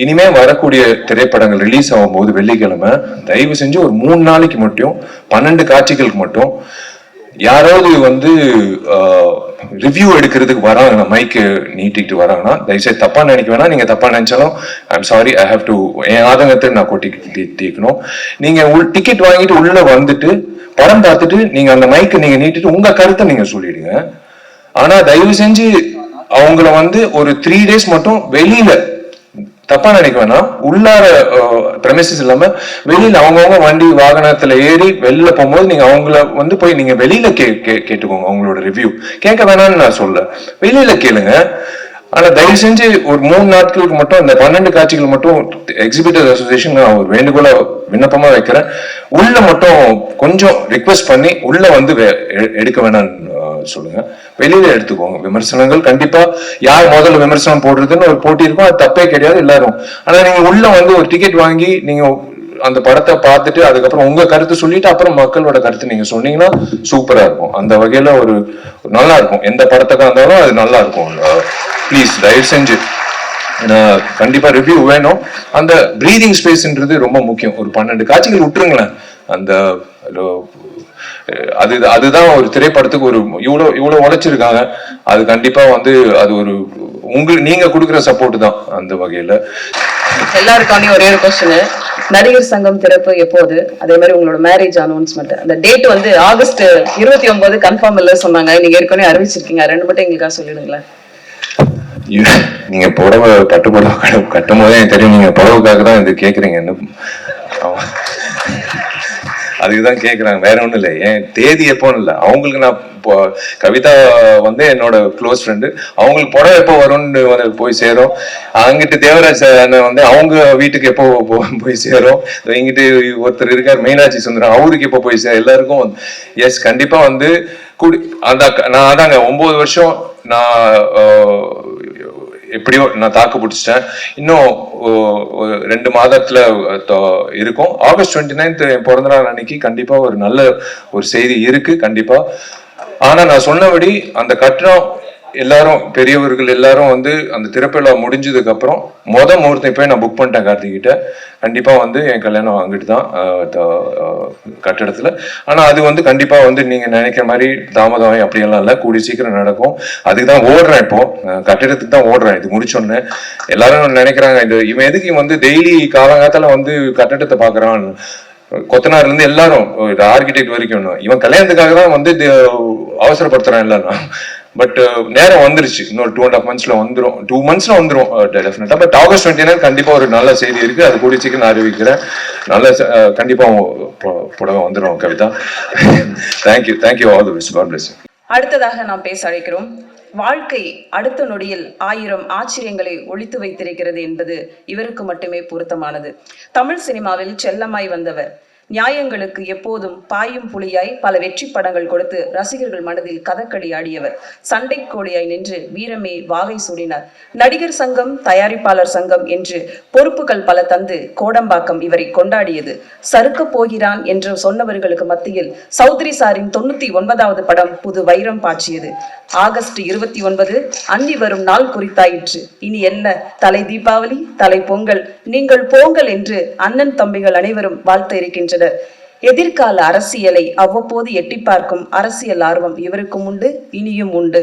இனிமே வரக்கூடிய திரைப்படங்கள் ரிலீஸ் ஆகும் போது வெள்ளிக்கிழமை தயவு செஞ்சு ஒரு 3 நாளைக்கு மட்டும் 12 காட்சிகளுக்கு மட்டும் யாராவது வந்து ரிவ்யூ எடுக்கிறதுக்கு வராங்க, மைக்கு நீட்டிட்டு வராங்கன்னா தயவுசெய்து தப்பா நினைக்க வேணாம். நீங்க தப்பா நினைச்சாலும் I'm sorry, I have to, என் ஆதங்கத்தை நான் கொட்டி தீக்கணும். நீங்க டிக்கெட் வாங்கிட்டு உள்ள வந்துட்டு படம் பார்த்துட்டு நீங்க அந்த மைக்கு நீங்க நீட்டிட்டு உங்க கருத்தை நீங்க சொல்லிடுங்க. ஆனா தயவு செஞ்சு அவங்கள வந்து ஒரு 3 days மட்டும் வெளியில, தப்பா நினைக்க வேணாம், உள்ளார பிரமிசஸ் இல்லாம வெளியில அவங்கவுங்க வண்டி வாகனத்துல ஏறி வெளியில போகும்போது நீங்க அவங்கள வந்து போய் நீங்க வெளியில கேட்டுக்கோங்க. அவங்களோட ரிவ்யூ கேட்க வேணாம்னு நான் சொல்ல, வெளியில கேளுங்க. ஆனா தயவு செஞ்சு ஒரு 3 நாட்களுக்கு மட்டும் அந்த 12 காட்சிகள் மட்டும் எக்ஸிபிட்டர் அசோசியேஷன் நான் ஒரு வேண்டுகோள விண்ணப்பமா வைக்கிறேன். உள்ள மட்டும் கொஞ்சம் ரிக்வெஸ்ட் பண்ணி உள்ள வந்து எடுக்க வேணாம்னு சொல்லுங்க, வெளியில எடுத்துக்கோங்க. விமர்சனங்கள் கண்டிப்பா யார் முதல்ல விமர்சனம் போடுறதுன்னு ஒரு போட்டி இருக்கும், அது தப்பே கிடையாது எல்லாரும். ஆனா நீங்க உள்ள வந்து ஒரு டிக்கெட் வாங்கி நீங்க அந்த படத்தை பார்த்துட்டு அதுக்கப்புறம் உங்க கருத்து சொல்லிட்டு அப்புறம் மக்களோட கருத்து நீங்க சொன்னீங்கன்னா சூப்பரா இருக்கும். அந்த வகையில ஒரு நல்லா இருக்கும். எந்த படத்துக்கா இருந்தாலும் அது நல்லா இருக்கும். ப்ளீஸ் தயவு செஞ்சு கண்டிப்பா ரிவ்யூ வேணும். அந்த பிரீதிங் ஸ்பேஸ்ன்றது ரொம்ப முக்கியம். ஒரு 12 காட்சிகள் விட்டுருங்களேன். அந்த அதுதான் ஒரு திரைப்படத்துக்கு ஒரு இவ்வளவு உழைச்சிருக்காங்க. அது கண்டிப்பா வந்து அது ஒரு நீங்க கொடுக்குற சப்போர்ட் தான். அந்த வகையில எல்லாருக்கான ஒரே ஒரு கொஸ்டின், நடிகர் சங்கம் திறப்பு எப்போது? அதே மாதிரி உங்களோட மேரேஜ் அனௌன்ஸ்மெண்ட், அந்த டேட் வந்து ஆகஸ்ட் 29 கன்ஃபார்ம் இல்ல சொன்னாங்க, நீங்க ஏற்கனவே அறிவிச்சிருக்கீங்க, ரெண்டு மட்டும் எங்களுக்காக சொல்லிடுங்களேன். நீங்க புடவை பட்டு புடவை கட்டும் போதே எனக்கு தெரியும் நீங்க புடவைக்காக தான் இது கேக்குறீங்க. அதுக்குதான் கேக்குறாங்க, வேற ஒண்ணும் இல்லை. என் தேதி எப்போன்னு இல்லை, அவங்களுக்கு நான் கவிதா வந்து என்னோட க்ளோஸ் ஃப்ரெண்டு, அவங்களுக்கு புடவை எப்போ வரும்னு போய் சேரும். அங்கிட்டு தேவராஜ் வந்து அவங்க வீட்டுக்கு எப்போ போய் சேரும். இங்கிட்டு ஒருத்தர் இருக்கார் மீனாட்சி சுந்தரம், அவருக்கு எப்போ போய் சேரும். எல்லாருக்கும் எஸ் கண்டிப்பா வந்து அந்த நான் அதாங்க 9 வருஷம் நான் எப்படியோ நான் தாக்கு பிடிச்சிட்டேன். இன்னும் 2 மாதத்துல இருக்கும். ஆகஸ்ட் 29 என் பிறந்த நாள் அன்னைக்கு கண்டிப்பா ஒரு நல்ல ஒரு செய்தி இருக்கு கண்டிப்பா. ஆனா நான் சொன்னபடி அந்த கட்டணம் எல்லாரும் பெரியவர்கள் எல்லாரும் வந்து அந்த திறப்பிழா முடிஞ்சதுக்கு அப்புறம் முகூர்த்தம் போய் நான் புக் பண்ணிட்டேன் கார்த்திகிட்ட. கண்டிப்பா வந்து என் கல்யாணம் அங்கிட்டு தான் கட்டிடத்துல. ஆனா அது வந்து கண்டிப்பா வந்து நீங்க நினைக்கிற மாதிரி தாமதம் அப்படியெல்லாம் இல்லை, கூடி சீக்கிரம் நடக்கும். அதுக்குதான் ஓடுறேன், இப்போ கட்டிடத்துக்கு தான் ஓடுறேன். இது முடிச்சோன்னு எல்லாரும் நினைக்கிறாங்க இவன் எதுக்கு வந்து டெய்லி காலங்காலத்துல வந்து கட்டிடத்தை பாக்குறான், கொத்தனார்ல இருந்து எல்லாரும் ஆர்கிடெக்ட் வரைக்கும். இவன் கல்யாணத்துக்காக தான் வந்து அவசரப்படுத்துறான் எல்லாரும். பட் நேரம் வந்துருச்சு, இன்னொரு 2.5 monthsல வந்துடும், 2 monthsல வந்துடும் டெஃபினட்டா. பட் ஆகஸ்ட் 29 கண்டிப்பா ஒரு நல்ல செய்தி இருக்கு, அது கூடிய சீக்கிரம் நான் அறிவிக்கிறேன். நல்ல கண்டிப்பா புடவை வந்துடும் Kavitha. Thank you all the best. God bless you. அடுத்ததாக நாம் பேச அழைக்கிறோம். வாழ்க்கை அடுத்த நொடியில் 1000 ஆச்சரியங்களை ஒளித்து வைத்திருக்கிறது என்பது இவருக்கு மட்டுமே பொருத்தமானது. தமிழ் சினிமாவில் செல்லமாய் வந்தவர், நியாயங்களுக்கு எப்போதும் பாயும் புலியாய் பல வெற்றி படங்கள் கொடுத்து ரசிகர்கள் மனதில் கதக்கடி ஆடியவர். சண்டை கோழியாய் நின்று வீரமே வாகை சூடினார். நடிகர் சங்கம், தயாரிப்பாளர் சங்கம் என்று பொறுப்புகள் பல தந்து கோடம்பாக்கம் இவரை கொண்டாடியது. சறுக்க போகிறான் என்று சொன்னவர்களுக்கு மத்தியில் சௌத்ரி சாரின் 99வது படம் புது வைரம் பாய்ச்சியது. ஆகஸ்ட் 29 அன்னி வரும் நாள் குறித்தாயிற்று. இனி என்ன, தலை தீபாவளி, தலை பொங்கல், நீங்கள் போங்கள் என்று அண்ணன் தம்பிகள் அனைவரும் வாழ்த்த இருக்கின்றனர். எதிர்கால அரசியலை அவ்வப்போது எட்டி பார்க்கும் அரசியல் ஆர்வம் இவருக்கும் உண்டு, இனியும் உண்டு.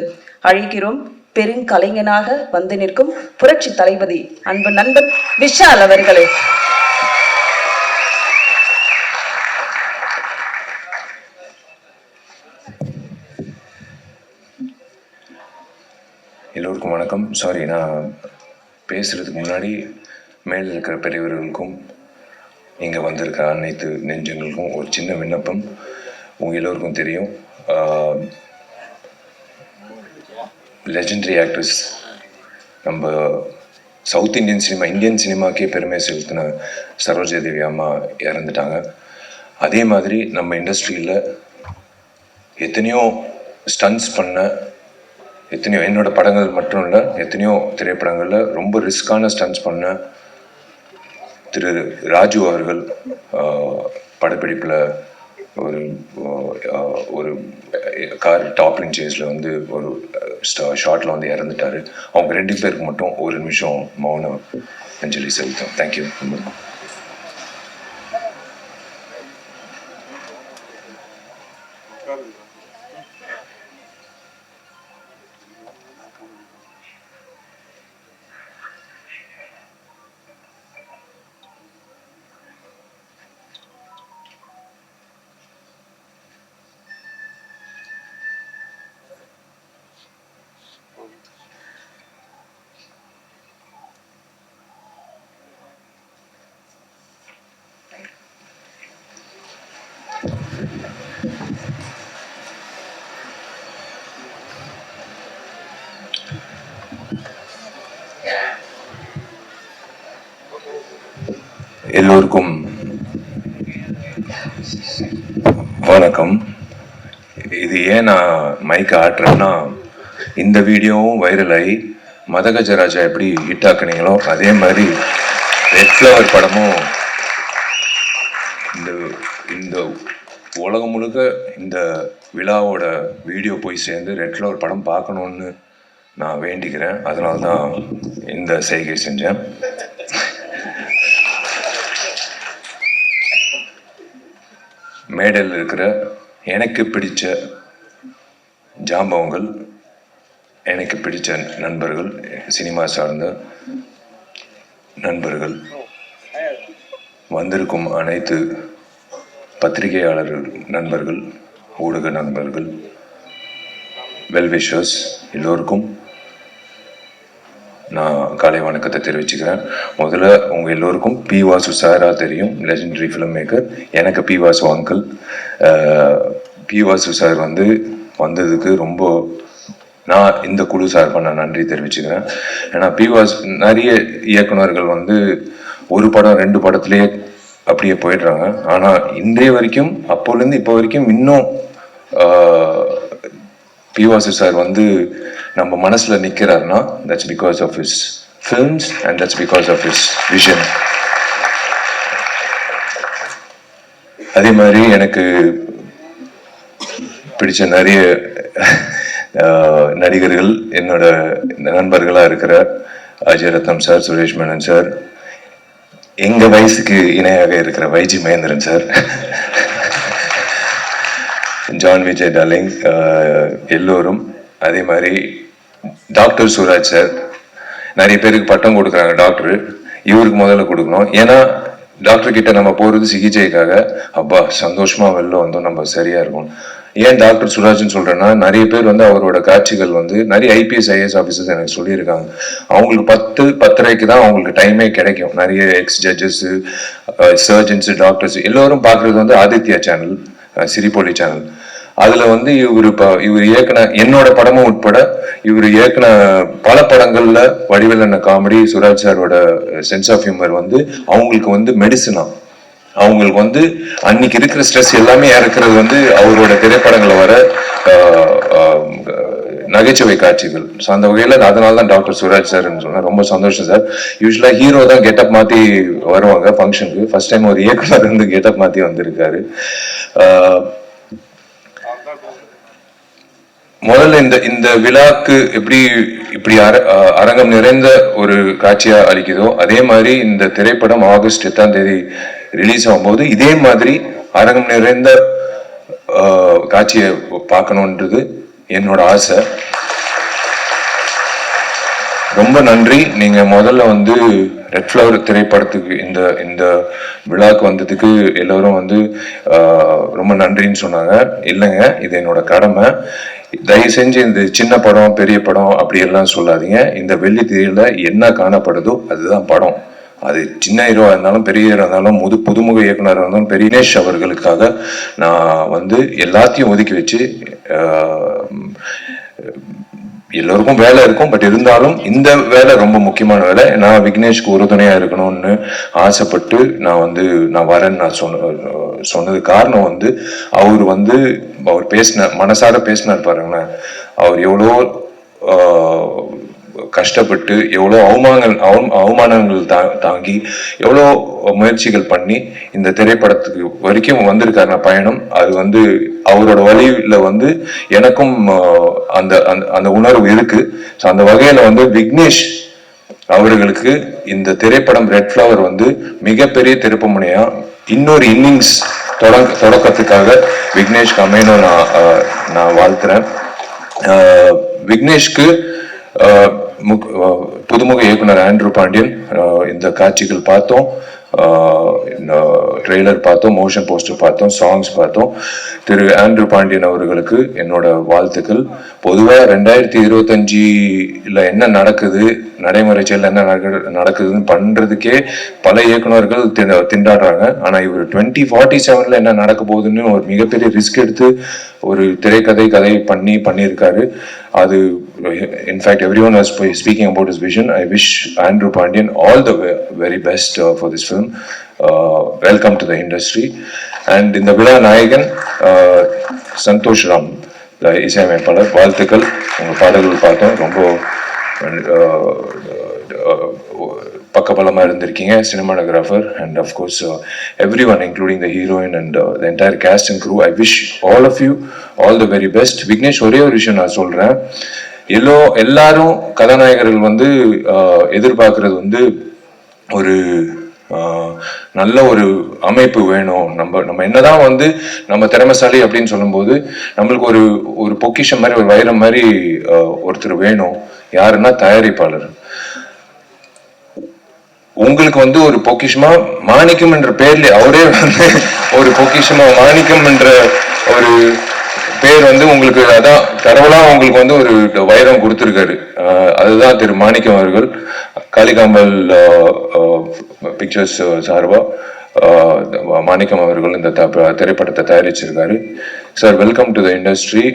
அழைக்கிறோம் பெருங்கலைஞனாக வந்து நிற்கும் புரட்சி தளபதி அன்பு நண்பன் விஷால் அவர்களே. எல்லோருக்கும் வணக்கம். சாரி, நான் பேசுறதுக்கு முன்னாடி மேலே இருக்கிற பெரியவர்களுக்கும் இங்கே வந்திருக்க அனைத்து நெஞ்சங்களுக்கும் ஒரு சின்ன விண்ணப்பம். உங்கள் எல்லோருக்கும் தெரியும், லெஜெண்டரி ஆக்ட்ரஸ், நம்ம சவுத் இந்தியன் சினிமா, இந்தியன் சினிமாக்கே பெருமை செலுத்தின சரோஜா தேவி அம்மா இறந்துட்டாங்க. அதே மாதிரி நம்ம இண்டஸ்ட்ரியில் எத்தனையோ ஸ்டன்ஸ் பண்ண, எத்தனையோ என்னோட படங்கள் மட்டும் இல்லை, எத்தனையோ திரைப்படங்களில் ரொம்ப ரிஸ்கான ஸ்டன்ஸ் பண்ண திரு ராஜு அவர்கள் படப்பிடிப்பில் ஒரு கார் டாப்லிங் சேஸில் வந்து ஒரு ஷார்ட்டில் வந்து இறந்துட்டார். அவங்க 2 பேருக்கு மட்டும் ஒரு நிமிஷம் மௌனம் அஞ்சலி செலுத்தும். தேங்க்யூ. எல்லோருக்கும் வணக்கம். இது ஏன் நான் மைக் ஆட்டுறேன்னா, இந்த வீடியோவும் வைரல் ஆகி மதகஜராஜா எப்படி ஹிட் ஆக்குனீங்களோ அதே மாதிரி ரெட் ஃப்ளவர் படமும் இந்த உலகம் முழுக்க இந்த விழாவோட வீடியோ போய் சேர்ந்து ரெட் ஃப்ளவர் படம் பார்க்கணுன்னு நான் வேண்டிக்கிறேன். அதனால தான் இந்த செய்கை செஞ்சேன். மேடையில் இருக்கிற எனக்கு பிடிச்ச ஜாம்பவங்கள், எனக்கு பிடிச்ச நண்பர்கள், சினிமா சார்ந்த நண்பர்கள், வந்திருக்கும் அனைத்து பத்திரிகையாளர்கள் நண்பர்கள், ஊடக நண்பர்கள், வெல்விஷர்ஸ் எல்லோருக்கும் நான் காலை வணக்கத்தை தெரிவிச்சுக்கிறேன். முதல்ல உங்கள் எல்லோருக்கும் பி வாசு சாரா தெரியும், லெஜெண்டரி ஃபிலிம் மேக்கர். எனக்கு P Vasu uncle. P Vasu sir வந்ததுக்கு ரொம்ப நான் இந்த குழு சார்பாக நான் நன்றி தெரிவிச்சுக்கிறேன். ஏன்னா பி வாசு நிறைய இயக்குநர்கள் ஒரு படம் 2 படத்துலேயே அப்படியே போயிடுறாங்க. ஆனால் இன்றைய வரைக்கும் அப்போலேருந்து இப்போ வரைக்கும் இன்னும் பி வாசு சார் நம்ம மனசுல நிக்கிறாருன்னா that's because of his films and that's because of his vision. அதே மாதிரி எனக்கு பிடிச்ச நிறைய நடிகர்கள் என்னோட நண்பர்களா இருக்கிற அஜய் ரத்னம் சார், சுரேஷ் மேனன் சார், எங்க வயசுக்கு இணையாக இருக்கிற YG Mahendran sir, John Vijay darling, எல்லோரும். அதே மாதிரி டாக்டர் சுராஜ் சார், நிறைய பேருக்கு பட்டம் கொடுக்குறாங்க டாக்டர், இவருக்கு முதல்ல கொடுக்கணும். ஏன்னா டாக்டர் கிட்ட நம்ம போறது சிகிச்சைக்காக. அப்பா சந்தோஷமா வெளில வந்தோம், நம்ம சரியா இருக்கும். ஏன் டாக்டர் சுராஜ்னு சொல்றேன்னா, நிறைய பேர் அவரோட காட்சிகள் நிறைய ஐபிஎஸ் ஐஏஎஸ் ஆஃபீஸர்ஸ் எனக்கு சொல்லியிருக்காங்க. அவங்களுக்கு 10-10:30 தான் அவங்களுக்கு டைமே கிடைக்கும். நிறைய எக்ஸ் ஜட்ஜஸ், சர்ஜன்ஸ், டாக்டர்ஸ் எல்லோரும் பார்க்கறது ஆதித்யா சேனல், சிரிப்பொலி சேனல். அதுல இவர் இயக்குன என்னோட படமும் உட்பட இவர் இயக்குன பல படங்கள்ல வடிவேலண்ண காமெடி, சுராஜ் சாரோட சென்ஸ் ஆஃப் ஹியூமர் அவங்களுக்கு மெடிசனா. அவங்களுக்கு அன்னைக்கு இருக்கிற ஸ்ட்ரெஸ் எல்லாமே இறக்குறது அவரோட திரைப்படங்களை வர நகைச்சுவை காட்சிகள். அந்த வகையில அதனாலதான் டாக்டர் சுராஜ் சார்ன்னு சொன்னா ரொம்ப சந்தோஷம் சார். யூஸ்வலா ஹீரோ தான் கெட்டப் மாத்தி வருவாங்க ஃபங்க்ஷனுக்கு. ஃபர்ஸ்ட் டைம் ஒரு இயக்குனர் கெட்டப் மாத்தி வந்திருக்காரு. முதல்ல இந்த விழாக்கு இப்படி அரங்கம் நிறைந்த ஒரு காட்சியா அளிக்குதோ அதே மாதிரி இந்த திரைப்படம் ஆகஸ்ட் 8ஆம் தேதி ரிலீஸ் ஆகும்போது இதே மாதிரி அரங்கம் நிறைந்த காட்சியை பார்க்கணுன்றது என்னோட ஆசை. ரொம்ப நன்றி. நீங்க முதல்ல ரெட் ஃப்ளவர் திரைப்படத்துக்கு இந்த விழாக்கு வந்ததுக்கு எல்லாரும் ரொம்ப நன்றின்னு சொன்னாங்க. இல்லைங்க, இது என்னோட கடமை. தயவு செஞ்சு இந்த சின்ன படம் பெரிய படம் அப்படி எல்லாம் சொல்லாதீங்க. இந்த வெள்ளி திரையில என்ன காணப்படுதோ அதுதான் படம். அது சின்ன ஹீரோவா இருந்தாலும் பெரிய ஹீரோ இருந்தாலும் புதுமுக இயக்குனராக இருந்தாலும் பெரியநேஷ் அவர்களுக்காக நான் எல்லாத்தையும் ஒதுக்கி வச்சு, எல்லோருக்கும் வேலை இருக்கும், பட் இருந்தாலும் இந்த வேலை ரொம்ப முக்கியமான வேலை. நான் விக்னேஷ்க்கு உறுதுணையா இருக்கணும்னு ஆசைப்பட்டு நான் வரேன்னு நான் சொன்னது காரணம் அவர் மனசார பேசினார் பாருங்களேன். அவர் எவ்வளோ கஷ்டப்பட்டு எவ்வளோ அவமானங்கள் தாங்கி எவ்வளோ முயற்சிகள் பண்ணி இந்த திரைப்படத்துக்கு வரைக்கும் வந்திருக்காரு பயணம். அது அவரோட வழியில எனக்கும் அந்த அந்த உணர்வு இருக்கு. ஸோ அந்த வகையில விக்னேஷ் அவர்களுக்கு இந்த திரைப்படம் ரெட் ஃப்ளவர் வந்து மிகப்பெரிய திருப்புமுனையா இன்னொரு இன்னிங்ஸ் தொடக்கத்துக்காக விக்னேஷ்க்கு அமையணும் நான் வாழ்த்துறேன். விக்னேஷ்க்கு புதுமுக இயக்குனர் ஆண்ட்ரூ பாண்டியன் இந்த காட்சிகள் பார்த்தோம், ட்ரெய்லர் பார்த்தோம், மோஷன் போஸ்டர் பார்த்தோம், சாங்ஸ் பார்த்தோம். திரு ஆண்ட்ரூ பாண்டியன் அவர்களுக்கு என்னோட வாழ்த்துக்கள். பொதுவாக 2025 என்ன நடக்குது, நடைமுறை செயல் என்ன நடக்குதுன்னு பண்றதுக்கே பல இயக்குநர்கள் திண்டாடுறாங்க. ஆனா இவர் 2047 என்ன நடக்க போகுதுன்னு ஒரு மிகப்பெரிய ரிஸ்க் எடுத்து ஒரு திரைக்கதை பண்ணியிருக்காரு. அது in fact everyone was speaking about his vision. I wish Andrew Pandian all the very best for this film. Welcome to the industry. And இந்த விழா நாயகன் சந்தோஷ் ராம் இசையமைப்பாளர், வாழ்த்துக்கள். உங்க பாடல்கள் பார்த்தோம், ரொம்ப பக்கபலமா இருந்திருக்கீங்க. Cinematographer and of course everyone including the heroine and the entire cast and crew. I wish all of you all the very best. Vignesh, ஒரே ஒரு விஷயம் நான் சொல்றேன். எல்லாரும் கதாநாயகர்கள் வந்து எதிர்பார்க்கறது வந்து ஒரு நல்ல ஒரு அமைப்பு வேணும். நம்ம என்னதான் வந்து நம்ம திறமைசாலி அப்படின்னு சொல்லும்போது நம்மளுக்கு ஒரு பொக்கிஷம் மாதிரி, ஒரு வைரம் மாதிரி ஒருத்தர் வேணும். யாருன்னா தயாரிப்பாளர். உங்களுக்கு வந்து ஒரு பொக்கிஷமா மாணிக்கம் என்ற பேர்ல அவரே வந்து ஒரு பொக்கிஷமா மாணிக்கம் என்ற ஒரு பேர் வந்து உங்களுக்கு, அதான் கடவுளா உங்களுக்கு வந்து ஒரு வைரம் கொடுத்திருக்காரு. அதுதான் திரு மாணிக்கம் அவர்கள். காளிகாம்பல் பிக்சர்ஸ் சார்பா மாணிக்கம் அவர்கள் இந்த திரைப்படத்தை தயாரிச்சிருக்காரு. Sir, welcome to the industry.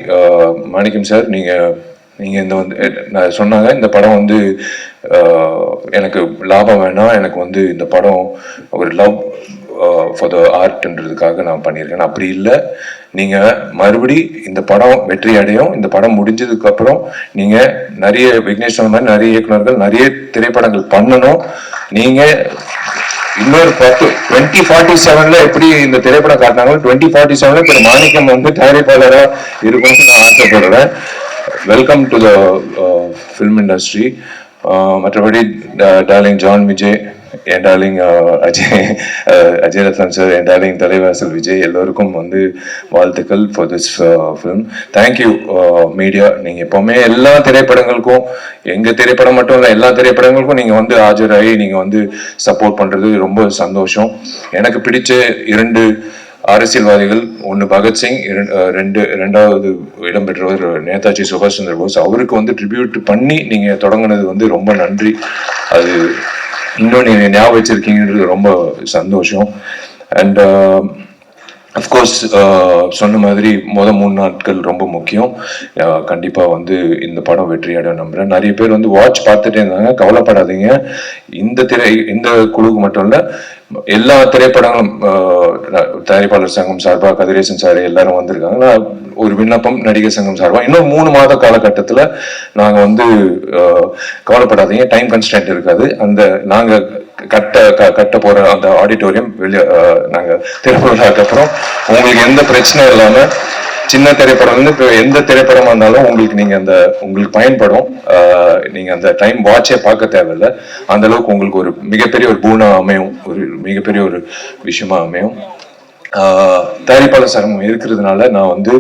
Manickam sir, நீங்க இந்த வந்து நான் சொன்னாங்க, இந்த படம் வந்து எனக்கு லாபம் வேணாம், எனக்கு வந்து இந்த படம் ஒரு லவ் ஃபார் த ஆர்ட்ன்றதுக்காக நான் பண்ணியிருக்கேன். அப்படி இல்லை, நீங்க மறுபடி இந்த படம் வெற்றி அடையும். இந்த படம் முடிஞ்சதுக்கு அப்புறம் நீங்க நிறைய விக்னேஷ் சொன்ன மாதிரி நிறைய இயக்குநர்கள் நிறைய திரைப்படங்கள் பண்ணணும். நீங்க இன்னொரு 2047 எப்படி இந்த திரைப்படம் காட்டினாங்க, 2047 திரு மாணிக்கம் வந்து தயாரிப்பாளராக இருக்கும்னு நான் ஆசைப்படுறேன். Welcome to the film industry. மற்றபடி டார்லிங் ஜான் விஜய், என் டார்லிங் அஜய் ரத்னம் சார், என் டார்லிங் தலைவாசல் விஜய், எல்லோருக்கும் வந்து வாழ்த்துக்கள் for this film. Thank you media. நீங்க எப்பவுமே எல்லா திரைப்படங்களுக்கும், எங்க திரைப்படம் மட்டும் இல்லை, எல்லா திரைப்படங்களுக்கும் நீங்க வந்து ஆஜராகி நீங்க வந்து சப்போர்ட் பண்றது ரொம்ப சந்தோஷம். எனக்கு பிடிச்ச 2 அரசியல்வாதிகள், ஒன்று பகத்சிங், ரெண்டாவது இடம்பெற்றவர் நேதாஜி சுபாஷ் சந்திர போஸ். அவருக்கு வந்து ட்ரிபியூட் பண்ணி நீங்க தொடங்கினது வந்து ரொம்ப நன்றி. அது இன்னும் நீங்க ஞாபகம் வச்சிருக்கீங்கன்றது ரொம்ப சந்தோஷம். அண்ட் அஃப்கோர்ஸ் சொன்ன மாதிரி 3 நாட்கள் ரொம்ப முக்கியம். கண்டிப்பா வந்து இந்த படம் வெற்றியாட நம்புறேன். நிறைய பேர் வந்து வாட்ச் பார்த்துட்டே இருந்தாங்க. கவலைப்படாதீங்க, இந்த குழுக்கு மட்டும் இல்ல, எல்லா திரைப்படங்களும் தயாரிப்பாளர் சங்கம் சார்பா கதிரேசன் சார் எல்லாரும் வந்திருக்காங்க. ஒரு விண்ணப்பம் நடிகர் சங்கம் சார்பா இன்னும் 3 மாத காலகட்டத்துல நாங்க வந்து கவலைப்படாதீங்க, டைம் கன்ஸ்டன்ட் இருக்காது. அந்த நாங்க கட்ட போற அந்த ஆடிட்டோரியம் நாங்க திரைப்படத்துக்கு அப்புறம் உங்களுக்கு எந்த பிரச்சனையும் இல்லாம, சின்ன திரைப்படம் வந்து இப்போ எந்த திரைப்படமா இருந்தாலும் உங்களுக்கு பயன்படும். நீங்க அந்த டைம் வாட்சே பார்க்க தேவையில்லை. அந்த அளவுக்கு உங்களுக்கு ஒரு மிகப்பெரிய ஒரு பூனா அமையும், ஒரு மிகப்பெரிய ஒரு விஷயமா அமையும். தயாரிப்பாளர் சங்கம் இருக்கிறதுனால நான் வந்து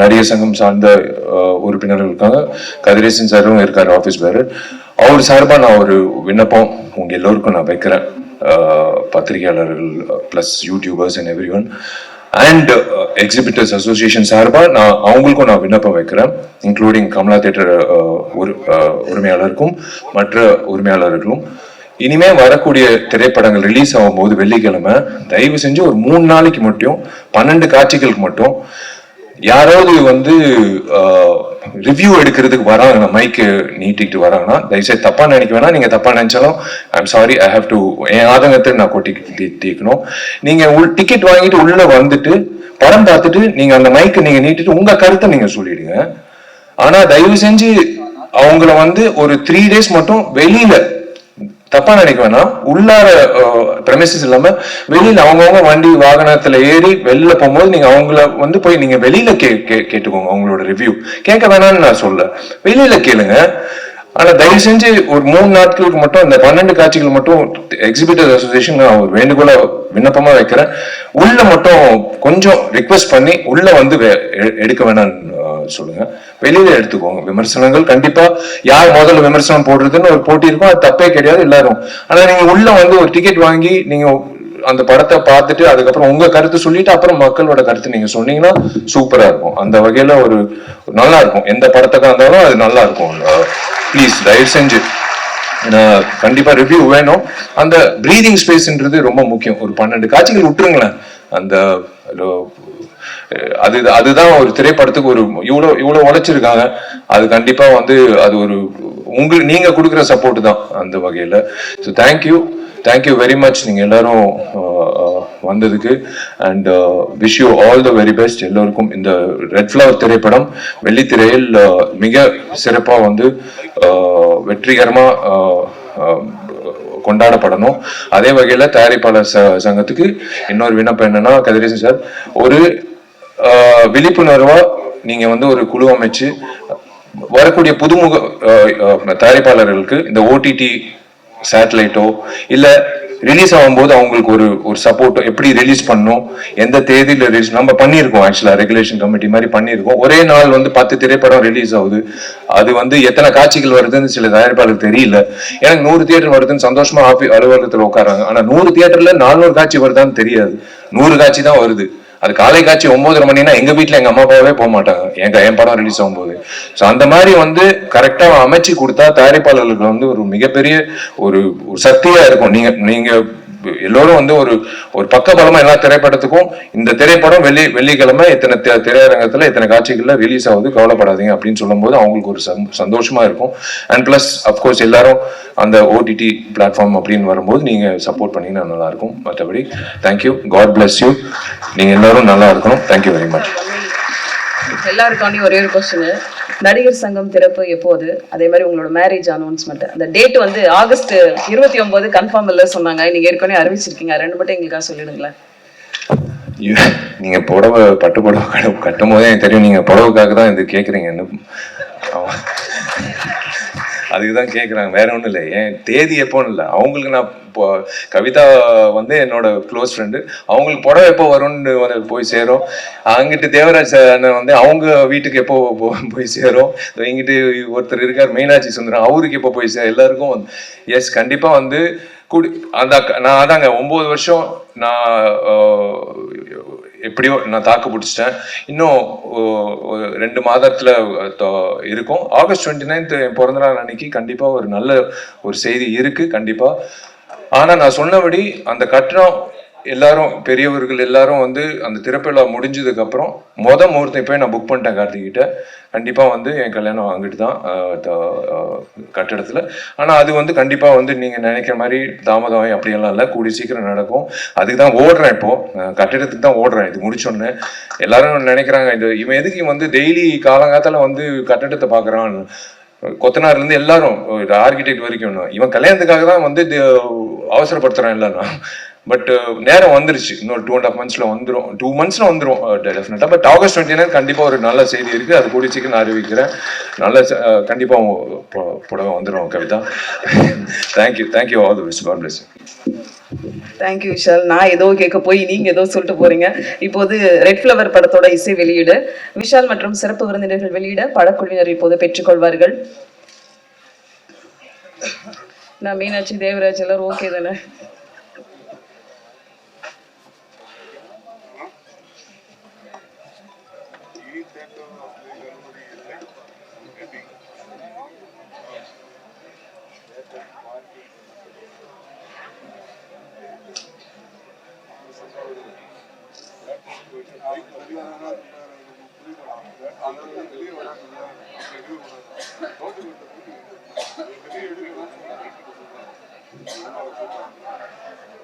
நடிகர் சங்கம் சார்ந்த உறுப்பினர்கள் இருக்காங்க. கதிரேசன் சாரும் இருக்காரு, ஆபீஸ் பேரு. அவர் சார்பா நான் ஒரு விண்ணப்பம் உங்க எல்லோருக்கும் நான் வைக்கிறேன். பத்திரிகையாளர்கள் plus YouTubers and every one and exhibitors association சார்பா அவங்களுக்கும் நான் விண்ணப்பம் வைக்கிறேன். இன்க்ளூடிங் கமலா தியேட்டர் உரிமையாளருக்கும் மற்ற உரிமையாளர்களும். இனிமே வரக்கூடிய திரைப்படங்கள் ரிலீஸ் ஆகும்போது வெள்ளிக்கிழமை தயவு செஞ்சு ஒரு 3 நாளைக்கு மட்டும் 12 காட்சிகளுக்கு மட்டும் யாராவது வந்து ரிவ்யூ எடுக்கிறதுக்கு வராங்க, மைக்கு நீட்டிக்கிட்டு வராங்கன்னா தயவுசெய்து தப்பா நினைக்க வேணாம். நீங்க தப்பா நினைச்சாலும் I'm sorry, I have to, என் ஆதங்கத்தை நான் தீக்கணும். நீங்க டிக்கெட் வாங்கிட்டு உள்ள வந்துட்டு படம் பார்த்துட்டு நீங்க அந்த மைக்கு நீங்க நீட்டிட்டு உங்க கருத்தை நீங்க சொல்லிடுங்க. ஆனா தயவு செஞ்சு அவங்கள வந்து ஒரு 3 days மட்டும் வெளியில, தப்பா நினைக்க வேணாம், உள்ளார பிரமிசஸ் இல்லாம வெளியில அவங்கவுங்க வண்டி வாகனத்துல ஏறி வெளியில போகும்போது நீங்க அவங்கள வந்து போய் நீங்க வெளியில கேட்டுக்கோங்க. அவங்களோட ரிவ்யூ கேட்க வேணாம்னு நான் சொல்ல, வெளியில கேளுங்க. ஆனா தயவு செஞ்சு ஒரு 3 நாட்களுக்கு மட்டும் இந்த 12 காட்சிகள் மட்டும் எக்ஸிபிட்டர்ஸ் அசோசியேஷன் நான் ஒரு வேண்டுகோளா விண்ணப்பமா வைக்கிறேன். உள்ள மட்டும் கொஞ்சம் ரிக்வெஸ்ட் பண்ணி உள்ள வந்து எடுக்க வேணாம்னு சொல்லுங்க. வெளியில எடுத்துக்கோங்க. விமர்சனங்கள் கண்டிப்பா யார் முதல்ல விமர்சனம் போடுறதுன்னு ஒரு போட்டி இருக்கும், அது தப்பே கிடையாது எல்லாரும். ஆனா நீங்க உள்ள வந்து ஒரு டிக்கெட் வாங்கி நீங்க அந்த படத்தை பார்த்துட்டு அதுக்கப்புறம் உங்க கருத்து சொல்லிட்டு அப்புறம் மக்களோட கருத்து நீங்க சொன்னீங்கன்னா சூப்பரா இருக்கும். அந்த வகையில ஒரு நல்லா இருக்கும். எந்த படத்துக்கா இருந்தாலும் அது நல்லா இருக்கும். ப்ளீஸ் தயவு செஞ்சு கண்டிப்பா ரிவ்யூ வேணும். அந்த பிரீதிங் ஸ்பேஸ்ன்றது ரொம்ப முக்கியம். ஒரு 12 காட்சிகள் விட்டுருங்களேன். அந்த அதுதான் ஒரு திரைப்படத்துக்கு ஒரு இவ்வளவு உழைச்சிருக்காங்க. அது கண்டிப்பா வந்து அது ஒரு நீங்க கொடுக்குற சப்போர்ட் தான் அந்த வகையில. ஸோ தேங்க்யூ வெரி மச் நீங்க எல்லாரும் வந்ததுக்கு. And wish you all the very best எல்லோருக்கும். இந்த ரெட் ஃப்ளவர் திரைப்படம் வெள்ளித்திரையில் மிக சிறப்பா வந்து வெற்றிகரமா கொண்டாடப்படணும். அதே வகையில தயாரிப்பாளர் சங்கத்துக்கு இன்னொரு விண்ணப்பம் என்னன்னா, கதிரேசன் சார் ஒரு விழிப்புணர்வா நீங்க வந்து ஒரு குழு அமைச்சு வரக்கூடிய புதுமுக தயாரிப்பாளர்களுக்கு இந்த ஓடிடி சேட்டலைட்டோ இல்ல ரிலீஸ் ஆகும்போது அவங்களுக்கு ஒரு சப்போர்ட் எப்படி ரிலீஸ் பண்ணும், எந்த தேதியில ரிலீஸ் நம்ம பண்ணியிருக்கோம். ஆக்சுவலா ரெகுலேஷன் கமிட்டி மாதிரி பண்ணியிருக்கோம். ஒரே நாள் வந்து 10 திரைப்படம் ரிலீஸ் ஆகுது. அது வந்து எத்தனை காட்சிகள் வருதுன்னு சில தயாரிப்பாளருக்கு தெரியல. எனக்கு 100 தியேட்டர் வருதுன்னு சந்தோஷமா அலுவலகத்தில் உட்காராங்க. ஆனா 100 தியேட்டர்ல 400 காட்சி வருதான்னு தெரியாது. 100 காட்சி தான் வருது. அது காலை காட்சி 9:30 மணினா எங்க வீட்டுல எங்க அம்மா அப்பாவே போக மாட்டாங்க என் படம் ரிலீஸ் ஆகும்போது. ஸோ அந்த மாதிரி வந்து கரெக்டா அமைச்சு கொடுத்தா தயாரிப்பாளர்களுக்கு வந்து ஒரு மிகப்பெரிய ஒரு சக்தியா இருக்கும். நீங்க எல்லோரும் வந்து ஒரு பக்கபலமா எல்லா திரைப்படத்துக்கும் இந்த திரைப்படம் வெள்ளிக்கிழமை இத்தனை திரையரங்கத்துல இத்தனை காட்சிகள்ல ரிலீஸ் ஆகுது, கவலைப்படாதீங்க அப்படின்னு சொல்லும் போது அவங்களுக்கு ஒரு சந்தோஷமா இருக்கும். அண்ட் பிளஸ் அப்கோர்ஸ் எல்லாரும் அந்த ஓடிடி பிளாட்ஃபார்ம் அப்படின்னு வரும்போது நீங்க சப்போர்ட் பண்ணீங்கன்னா நல்லா இருக்கும். மற்றபடி தேங்க்யூ, காட் பிளஸ் யூ. நீங்க எல்லாரும் நல்லா இருக்கணும். Thank you very much. எல்லாருக்காண்டி ஒரே ஒரு கொஸ்டின். நடிகர் சங்கம் திறப்பு எப்போது? அதே மாதிரி உங்களோட மேரேஜ் அனௌன்ஸ்மெண்ட் அந்த டேட் வந்து ஆகஸ்ட் 29 கன்ஃபார்ம் இல்ல சொன்னாங்க. நீங்க ஏற்கனவே அறிவிச்சிருக்கீங்க. ரெண்டு மட்டும் எங்களுக்காக சொல்லிடுங்களேன். நீங்க புடவை பட்டு புடவை கட்டும் போதே எனக்கு தெரியும் நீங்க புடவைக்காக தான் இது கேக்குறீங்கன்னு. அதுக்குதான் கேட்குறாங்க, வேற ஒன்றும் இல்லை. ஏன் தேதி எப்போன்னு இல்லை, அவங்களுக்கு நான் இப்போ கவிதா வந்து என்னோட க்ளோஸ் ஃப்ரெண்டு, அவங்களுக்கு புடவை எப்போ வரும்னு வந்து போய் சேரும். அங்கிட்டு தேவராஜ் அண்ணன் வந்து அவங்க வீட்டுக்கு எப்போ போய் சேரும். இங்கிட்டு ஒருத்தர் இருக்கார் மீனாட்சி சுந்தரம், அவருக்கு எப்போ போய் எல்லாருக்கும் எஸ் கண்டிப்பாக வந்து அந்த நான் அதாங்க 9 வருஷம் நான் எப்படியோ நான் தாக்கு பிடிச்சிட்டேன். இன்னும் 2 மாதத்துல இருக்கும். ஆகஸ்ட் 29 என் பிறந்த நாள் அன்னைக்கு கண்டிப்பா ஒரு நல்ல ஒரு செய்தி இருக்கு கண்டிப்பா. ஆனா நான் சொன்னபடி அந்த கட்டணம் எல்லாரும் பெரியவர்கள் எல்லாரும் வந்து அந்த திறப்பிழா முடிஞ்சதுக்கு அப்புறம் முகூர்த்தம் போய் நான் புக் பண்ணிட்டேன் கார்த்திகிட்ட. கண்டிப்பா வந்து என் கல்யாணம் அங்கிட்டு தான் கட்டடத்துல. ஆனா அது வந்து கண்டிப்பா வந்து நீங்க நினைக்கிற மாதிரி தாமதம் அப்படியெல்லாம் இல்லை, கூடி சீக்கிரம் நடக்கும். அதுக்கு தான் ஓடுறேன், இப்போ கட்டிடத்துக்கு தான் ஓடுறேன். இது முடிச்சோன்னு எல்லாரும் நினைக்கிறாங்க இவன் எதுக்கு வந்து டெய்லி காலங்காத்தால வந்து கட்டடத்தை பாக்குறான், கொத்தனார்ல இருந்து எல்லாரும் ஆர்கிடெக்ட் வரைக்கும் இவன் கல்யாணத்துக்காக தான் வந்து அவசரப்படுத்துறான் இல்லைன்னா. பட் நேரம் வந்துருச்சு. இன்னொரு 2.5 monthsல வந்துடும், 2 monthsல வந்துடும் டெஃபினட்டா. பட் ஆகஸ்ட் 29 கண்டிப்பா ஒரு நல்ல செய்தி இருக்கு. அது கூடி சீக்கிரம் நான் அறிவிக்கிறேன். நல்ல கண்டிப்பா புடவை வந்துடும் Kavitha. Thank you all the best. God bless you. Thank you Vishal. நான் ஏதோ கேட்க போய் நீங்க ஏதோ சொல்லிட்டு போறீங்க. இப்போது ரெட் ஃப்ளவர் படத்தோட இசை வெளியீடு விஷால் மற்றும் சிறப்பு விருந்தினர்கள் வெளியிட படக்குழுவினர் இப்போது பெற்றுக்கொள்வார்கள். நான் மீனாட்சி தேவராஜ் எல்லாரும் ஓகே தானே?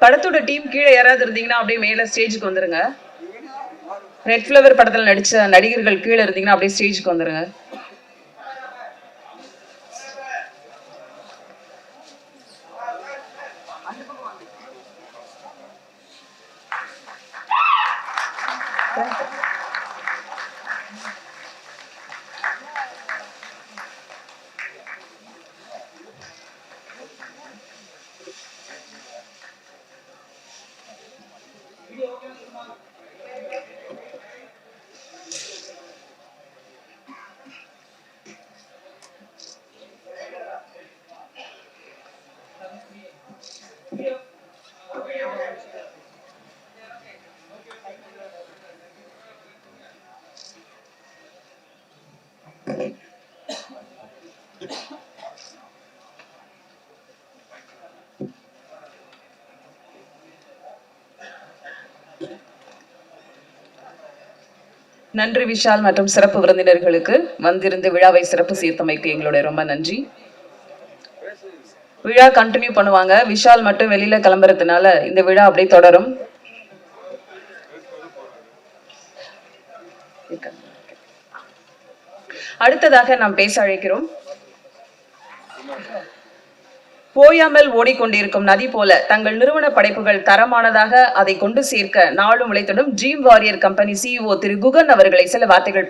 படத்தோட டீம் கீழே யாராவது இருந்தீங்கன்னா அப்படியே மேல ஸ்டேஜுக்கு வந்துருங்க. ரெட் ஃப்ளவர் படத்துல நடிச்ச நடிகர்கள் கீழே இருந்தீங்கன்னா அப்படியே ஸ்டேஜுக்கு வந்துருங்க. நன்றி விஷால் மற்றும் சிறப்பு விருந்தினர்களுக்கு வந்திருந்து விழாவை சிறப்பு சீர்த்தமைக்கு எங்களுடைய ரொம்ப நன்றி. விழா கண்டினியூ பண்ணுவாங்க. விஷால் மட்டும் வெளியில கிளம்புறதுனால இந்த விழா அப்படியே தொடரும். அடுத்ததாக நாம் பேச அழைக்கிறோம். ஓயாமல் ஓடிக்கொண்டிருக்கும் நதி போல தங்கள் நிறுவன படைப்புகள் தரமானதாக அதை கொண்டு சேர்க்க நாளும் உழைத்திடும் ட்ரீம் வாரியர் கம்பெனி CEO திரு குகன் அவர்களை சில வார்த்தைகள்